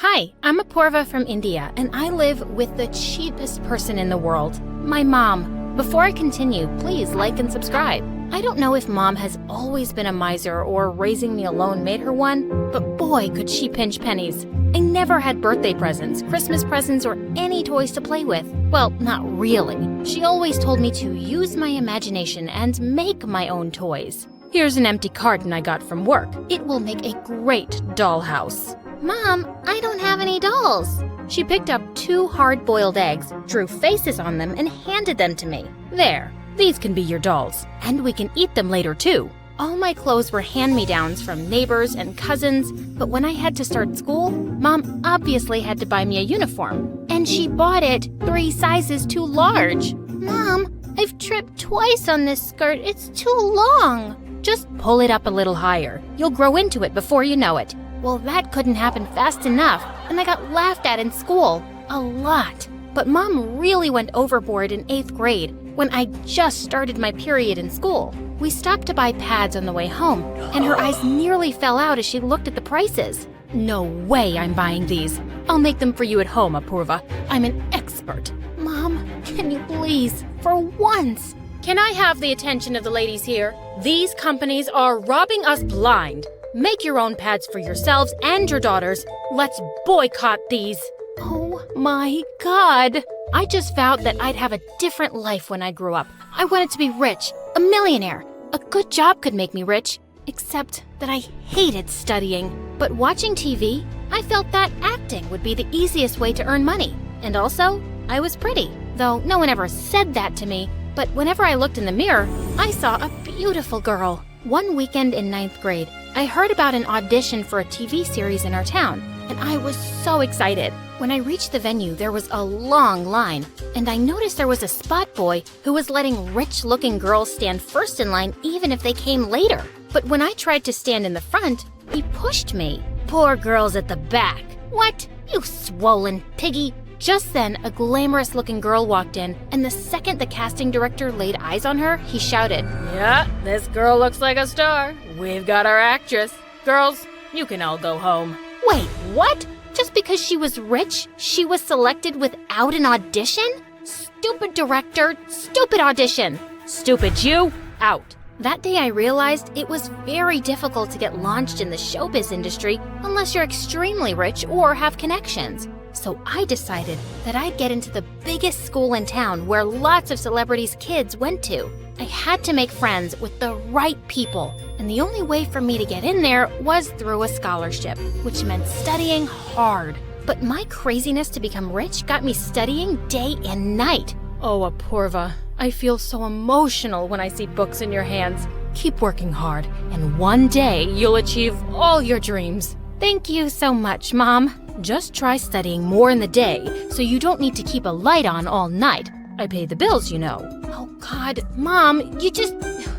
Hi, I'm Apurva from India, and I live with the cheapest person in the world, my mom. Before I continue, please like and subscribe. I don't know if mom has always been a miser or raising me alone made her one, but boy, could she pinch pennies. I never had birthday presents, Christmas presents, or any toys to play with. Well, not really. She always told me to use my imagination and make my own toys. Here's an empty carton I got from work. It will make a great dollhouse. Mom, I don't have any dolls. She picked up 2 hard-boiled eggs, drew faces on them, and handed them to me. There, these can be your dolls, and we can eat them later too. All my clothes were hand-me-downs from neighbors and cousins, but when I had to start school, Mom obviously had to buy me a uniform, and she bought it 3 sizes too large. Mom, I've tripped twice on this skirt. It's too long. Just pull it up a little higher. You'll grow into it before you know it. Well, that couldn't happen fast enough, and I got laughed at in school. A lot. But Mom really went overboard in 8th grade when I just started my period in school. We stopped to buy pads on the way home, and her eyes nearly fell out as she looked at the prices. No way I'm buying these. I'll make them for you at home, Apurva. I'm an expert. Mom, can you please, for once? Can I have the attention of the ladies here? These companies are robbing us blind. Make your own pads for yourselves and your daughters. Let's boycott these. Oh my God. I just vowed that I'd have a different life when I grew up. I wanted to be rich, a millionaire. A good job could make me rich, except that I hated studying. But watching TV, I felt that acting would be the easiest way to earn money. And also, I was pretty, though no one ever said that to me. But whenever I looked in the mirror, I saw a beautiful girl. One weekend in 9th grade, I heard about an audition for a TV series in our town, and I was so excited. When I reached the venue, there was a long line, and I noticed there was a spot boy who was letting rich-looking girls stand first in line even if they came later. But when I tried to stand in the front, he pushed me. Poor girls at the back. What? You swollen piggy. Just then, a glamorous-looking girl walked in, and the second the casting director laid eyes on her, he shouted, "Yeah, this girl looks like a star. We've got our actress. Girls, you can all go home." Wait, what? Just because she was rich, she was selected without an audition? Stupid director, stupid audition. Stupid you, out. That day I realized it was very difficult to get launched in the showbiz industry unless you're extremely rich or have connections. So I decided that I'd get into the biggest school in town where lots of celebrities' kids went to. I had to make friends with the right people, and the only way for me to get in there was through a scholarship, which meant studying hard. But my craziness to become rich got me studying day and night. Oh, Apurva, I feel so emotional when I see books in your hands. Keep working hard, and one day you'll achieve all your dreams. Thank you so much, Mom. Just try studying more in the day so you don't need to keep a light on all night. I pay the bills, you know. Oh God, Mom,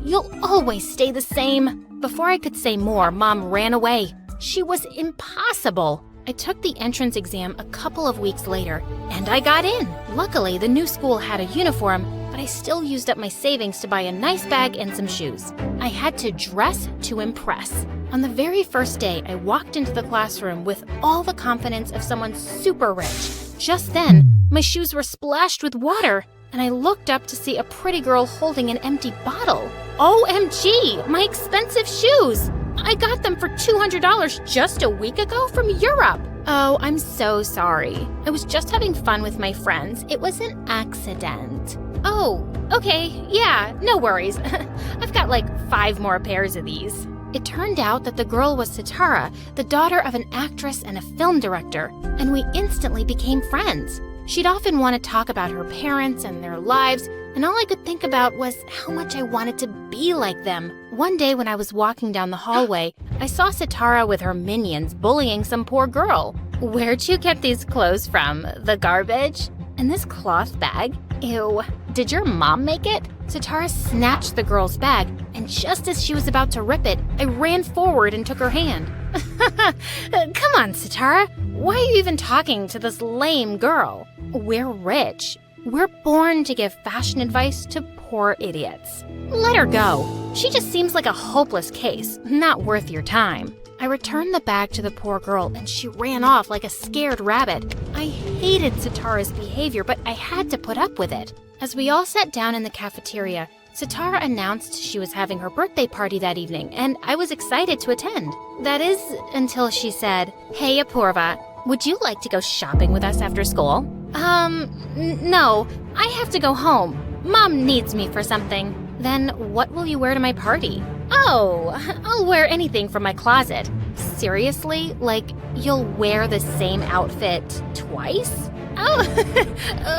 you'll always stay the same. Before I could say more, Mom ran away. She was impossible. I took the entrance exam a couple of weeks later, and I got in. Luckily, the new school had a uniform, but I still used up my savings to buy a nice bag and some shoes. I had to dress to impress. On the very first day, I walked into the classroom with all the confidence of someone super rich. Just then, my shoes were splashed with water, and I looked up to see a pretty girl holding an empty bottle. OMG, my expensive shoes! I got them for $200 just a week ago from Europe. Oh, I'm so sorry. I was just having fun with my friends. It was an accident. Oh, okay, yeah, no worries. I've got like 5 more pairs of these. It turned out that the girl was Sitara, the daughter of an actress and a film director, and we instantly became friends. She'd often want to talk about her parents and their lives, and all I could think about was how much I wanted to be like them. One day when I was walking down the hallway, I saw Sitara with her minions bullying some poor girl. "Where'd you get these clothes from? The garbage? And this cloth bag? Ew, did your mom make it?" Sitara snatched the girl's bag, and just as she was about to rip it, I ran forward and took her hand. Come on, Sitara. Why are you even talking to this lame girl? We're rich. We're born to give fashion advice to poor idiots. Let her go. She just seems like a hopeless case, not worth your time. I returned the bag to the poor girl and she ran off like a scared rabbit. I hated Sitara's behavior, but I had to put up with it. As we all sat down in the cafeteria, Sitara announced she was having her birthday party that evening, and I was excited to attend. That is, until she said, "Hey, Apurva, would you like to go shopping with us after school?" No, I have to go home. Mom needs me for something. Then what will you wear to my party? Oh, I'll wear anything from my closet. Seriously? Like, you'll wear the same outfit twice? Oh,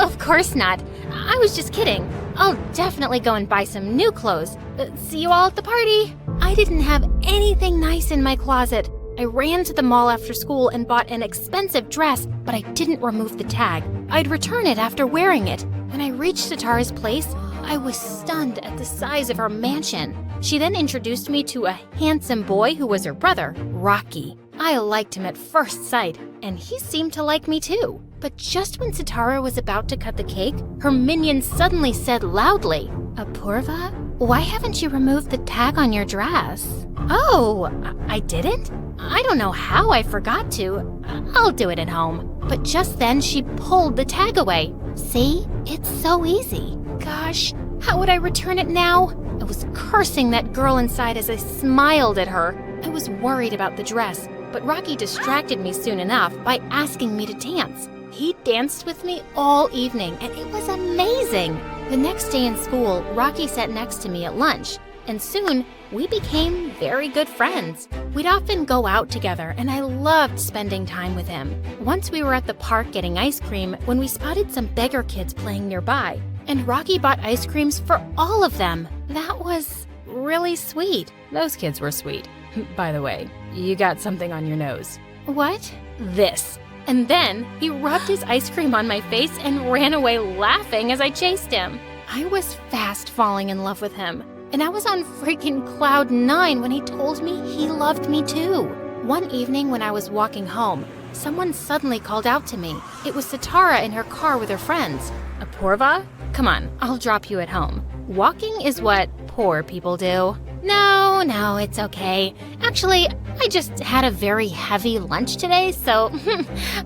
of course not. I was just kidding. I'll definitely go and buy some new clothes. See you all at the party. I didn't have anything nice in my closet. I ran to the mall after school and bought an expensive dress, but I didn't remove the tag. I'd return it after wearing it. When I reached Sitara's place, I was stunned at the size of her mansion. She then introduced me to a handsome boy who was her brother, Rocky. I liked him at first sight, and he seemed to like me too. But just when Sitara was about to cut the cake, her minion suddenly said loudly, "Apurva, why haven't you removed the tag on your dress?" Oh, I didn't? I don't know how I forgot to. I'll do it at home. But just then she pulled the tag away. See? It's so easy. Gosh, how would I return it now? I was cursing that girl inside as I smiled at her. I was worried about the dress, but Rocky distracted me soon enough by asking me to dance. He danced with me all evening, and it was amazing. The next day in school, Rocky sat next to me at lunch, and soon we became very good friends. We'd often go out together, and I loved spending time with him. Once we were at the park getting ice cream when we spotted some beggar kids playing nearby, and Rocky bought ice creams for all of them. That was really sweet. Those kids were sweet. By the way, you got something on your nose. What? This. And then he rubbed his ice cream on my face and ran away laughing as I chased him. I was fast falling in love with him. And I was on freaking cloud 9 when he told me he loved me too. One evening when I was walking home, someone suddenly called out to me. It was Sitara in her car with her friends. Apurva? Come on, I'll drop you at home. Walking is what poor people do. No, it's okay. Actually, I just had a very heavy lunch today, so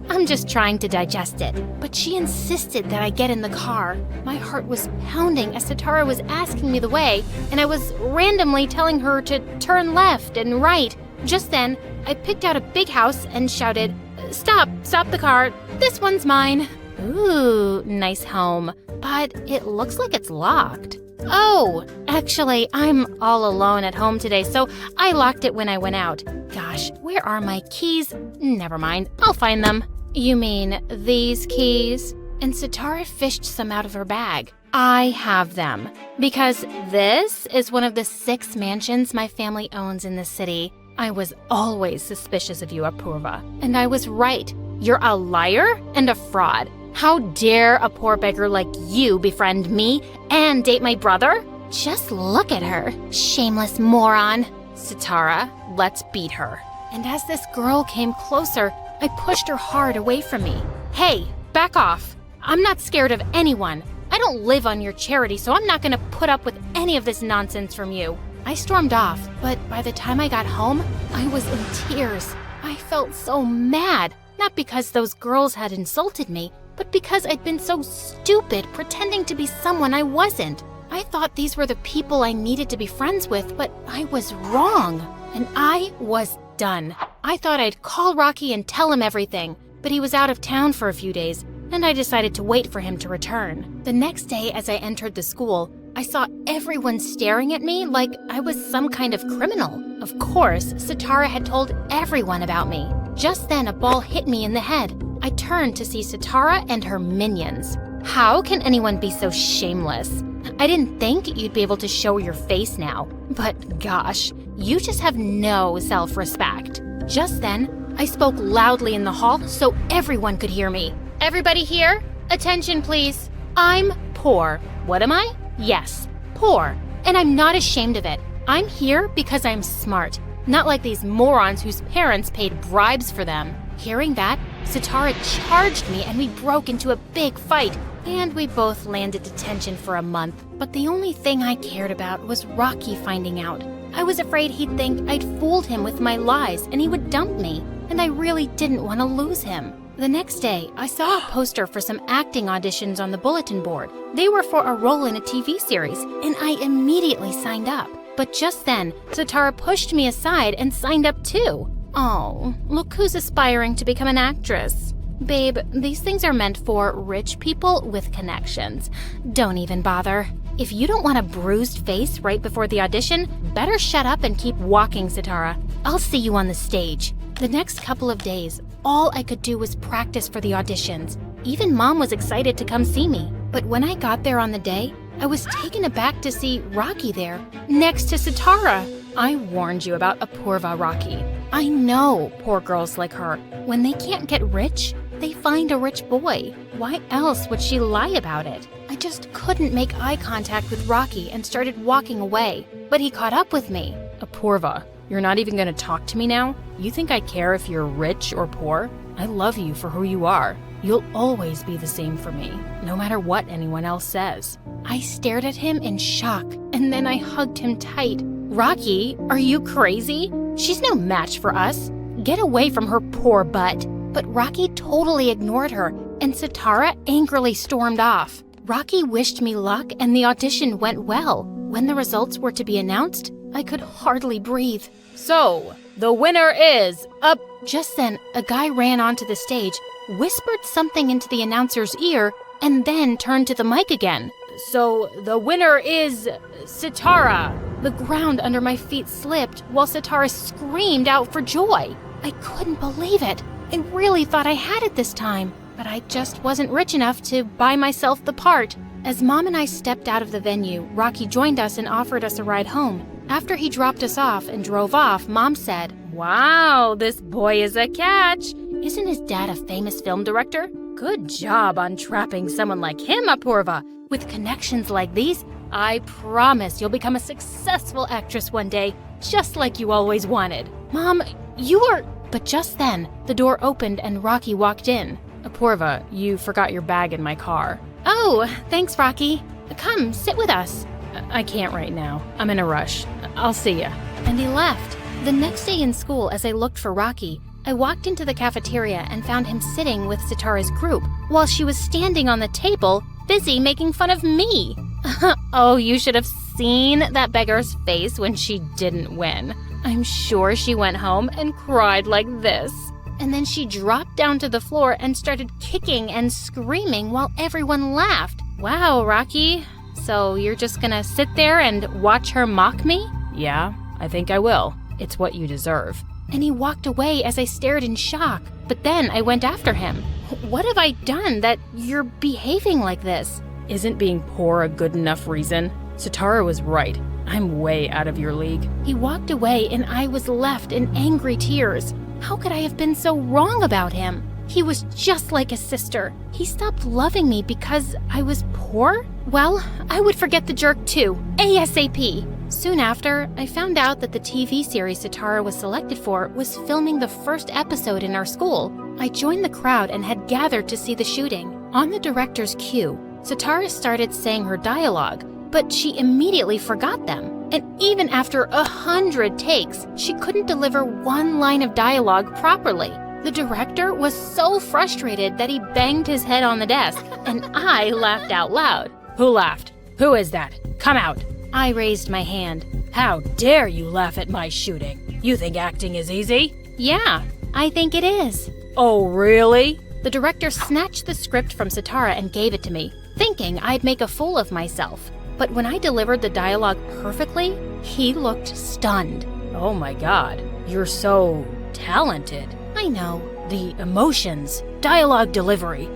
I'm just trying to digest it. But she insisted that I get in the car. My heart was pounding as Sitara was asking me the way, and I was randomly telling her to turn left and right. Just then, I picked out a big house and shouted, Stop the car. This one's mine." Ooh, nice home. But it looks like it's locked. Oh, actually, I'm all alone at home today, so I locked it when I went out. Gosh, where are my keys? Never mind, I'll find them. You mean these keys? And Sitara fished some out of her bag. I have them, because this is one of the 6 mansions my family owns in the city. I was always suspicious of you, Apurva, and I was right. You're a liar and a fraud. How dare a poor beggar like you befriend me and date my brother? Just look at her, shameless moron. Sitara, let's beat her. And as this girl came closer, I pushed her hard away from me. Hey, back off. I'm not scared of anyone. I don't live on your charity, so I'm not gonna put up with any of this nonsense from you. I stormed off, but by the time I got home, I was in tears. I felt so mad, not because those girls had insulted me, but because I'd been so stupid pretending to be someone I wasn't. I thought these were the people I needed to be friends with, but I was wrong. And I was done. I thought I'd call Rocky and tell him everything, but he was out of town for a few days, and I decided to wait for him to return. The next day, as I entered the school, I saw everyone staring at me like I was some kind of criminal. Of course, Sitara had told everyone about me. Just then, a ball hit me in the head. I turned to see Sitara and her minions. How can anyone be so shameless? I didn't think you'd be able to show your face now. But gosh, you just have no self-respect. Just then, I spoke loudly in the hall so everyone could hear me. Everybody here? Attention, please. I'm poor. What am I? Yes, poor. And I'm not ashamed of it. I'm here because I'm smart, not like these morons whose parents paid bribes for them. Hearing that, Sitara charged me and we broke into a big fight. And we both landed detention for a month. But the only thing I cared about was Rocky finding out. I was afraid he'd think I'd fooled him with my lies and he would dump me, and I really didn't want to lose him. The next day, I saw a poster for some acting auditions on the bulletin board. They were for a role in a TV series, and I immediately signed up. But just then, Sitara pushed me aside and signed up too. Oh, look who's aspiring to become an actress. Babe, these things are meant for rich people with connections. Don't even bother. If you don't want a bruised face right before the audition, better shut up and keep walking, Sitara. I'll see you on the stage. The next couple of days, all I could do was practice for the auditions. Even Mom was excited to come see me. But when I got there on the day, I was taken aback to see Rocky there, next to Sitara. I warned you about Apurva, Rocky. I know poor girls like her. When they can't get rich, they find a rich boy. Why else would she lie about it? I just couldn't make eye contact with Rocky and started walking away. But he caught up with me. Apurva, you're not even going to talk to me now? You think I care if you're rich or poor? I love you for who you are. You'll always be the same for me, no matter what anyone else says. I stared at him in shock, and then I hugged him tight. Rocky, are you crazy? She's no match for us. Get away from her poor butt. But Rocky totally ignored her, and Sitara angrily stormed off. Rocky wished me luck, and the audition went well. When the results were to be announced, I could hardly breathe. So, the winner is up. Just then, a guy ran onto the stage, whispered something into the announcer's ear, and then turned to the mic again. So, the winner is Sitara. The ground under my feet slipped while Sitara screamed out for joy. I couldn't believe it. I really thought I had it this time, but I just wasn't rich enough to buy myself the part. As Mom and I stepped out of the venue, Rocky joined us and offered us a ride home. After he dropped us off and drove off, Mom said, "Wow, this boy is a catch. Isn't his dad a famous film director? Good job on trapping someone like him, Apurva. With connections like these, I promise you'll become a successful actress one day, just like you always wanted." Mom, you are... But just then, the door opened and Rocky walked in. Apurva, you forgot your bag in my car. Oh, thanks, Rocky. Come, sit with us. I can't right now. I'm in a rush. I'll see ya. And he left. The next day in school, as I looked for Rocky, I walked into the cafeteria and found him sitting with Sitara's group, while she was standing on the table, busy making fun of me. Oh, you should have seen that beggar's face when she didn't win. I'm sure she went home and cried like this. And then she dropped down to the floor and started kicking and screaming while everyone laughed. Wow, Rocky. So you're just gonna sit there and watch her mock me? Yeah, I think I will. It's what you deserve. And he walked away as I stared in shock. But then I went after him. What have I done that you're behaving like this? Isn't being poor a good enough reason? Sitara was right. I'm way out of your league. He walked away and I was left in angry tears. How could I have been so wrong about him? He was just like his sister. He stopped loving me because I was poor? Well, I would forget the jerk too, ASAP. Soon after, I found out that the TV series Sitara was selected for was filming the first episode in our school. I joined the crowd and had gathered to see the shooting. On the director's cue, Sitara started saying her dialogue, but she immediately forgot them. And even after 100 takes, she couldn't deliver one line of dialogue properly. The director was so frustrated that he banged his head on the desk, and I laughed out loud. Who laughed? Who is that? Come out. I raised my hand. How dare you laugh at my shooting? You think acting is easy? Yeah, I think it is. Oh, really? The director snatched the script from Sitara and gave it to me, thinking I'd make a fool of myself. But when I delivered the dialogue perfectly, he looked stunned. Oh my God, you're so talented. I know. The emotions, dialogue delivery,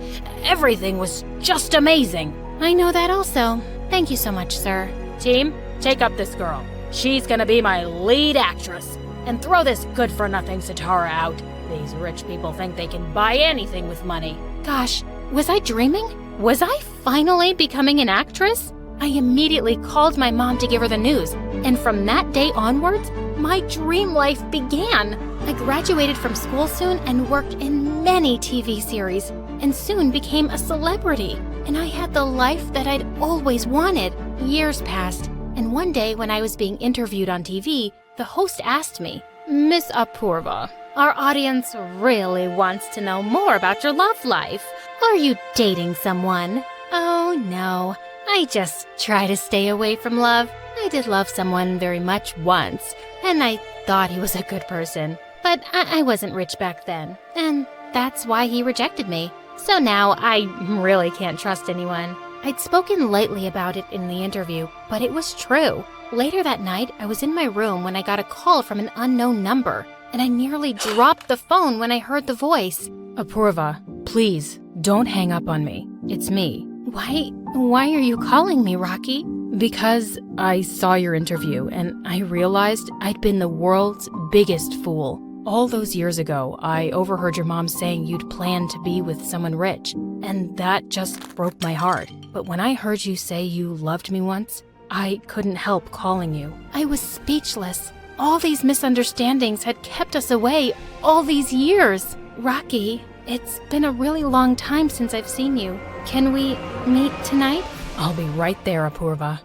everything was just amazing. I know that also. Thank you so much, sir. Team, take up this girl. She's gonna be my lead actress. And throw this good-for-nothing Sitara out. These rich people think they can buy anything with money. Gosh, was I dreaming? Was I finally becoming an actress? I immediately called my mom to give her the news, and from that day onwards, my dream life began. I graduated from school soon and worked in many TV series, and soon became a celebrity. And I had the life that I'd always wanted. Years passed, And one day when I was being interviewed on TV, the host asked me, "Miss Apurva, our audience really wants to know more about your love life. Are you dating someone?" Oh no, I just try to stay away from love. I did love someone very much once, and I thought he was a good person. But I wasn't rich back then, and that's why he rejected me. So now I really can't trust anyone. I'd spoken lightly about it in the interview, but it was true. Later that night, I was in my room when I got a call from an unknown number, and I nearly dropped the phone when I heard the voice. Apurva, please, don't hang up on me. It's me. Why are you calling me, Rocky? Because I saw your interview and I realized I'd been the world's biggest fool. All those years ago, I overheard your mom saying you'd planned to be with someone rich, and that just broke my heart. But when I heard you say you loved me once, I couldn't help calling you. I was speechless. All these misunderstandings had kept us away all these years. Rocky, it's been a really long time since I've seen you. Can we meet tonight? I'll be right there, Apurva.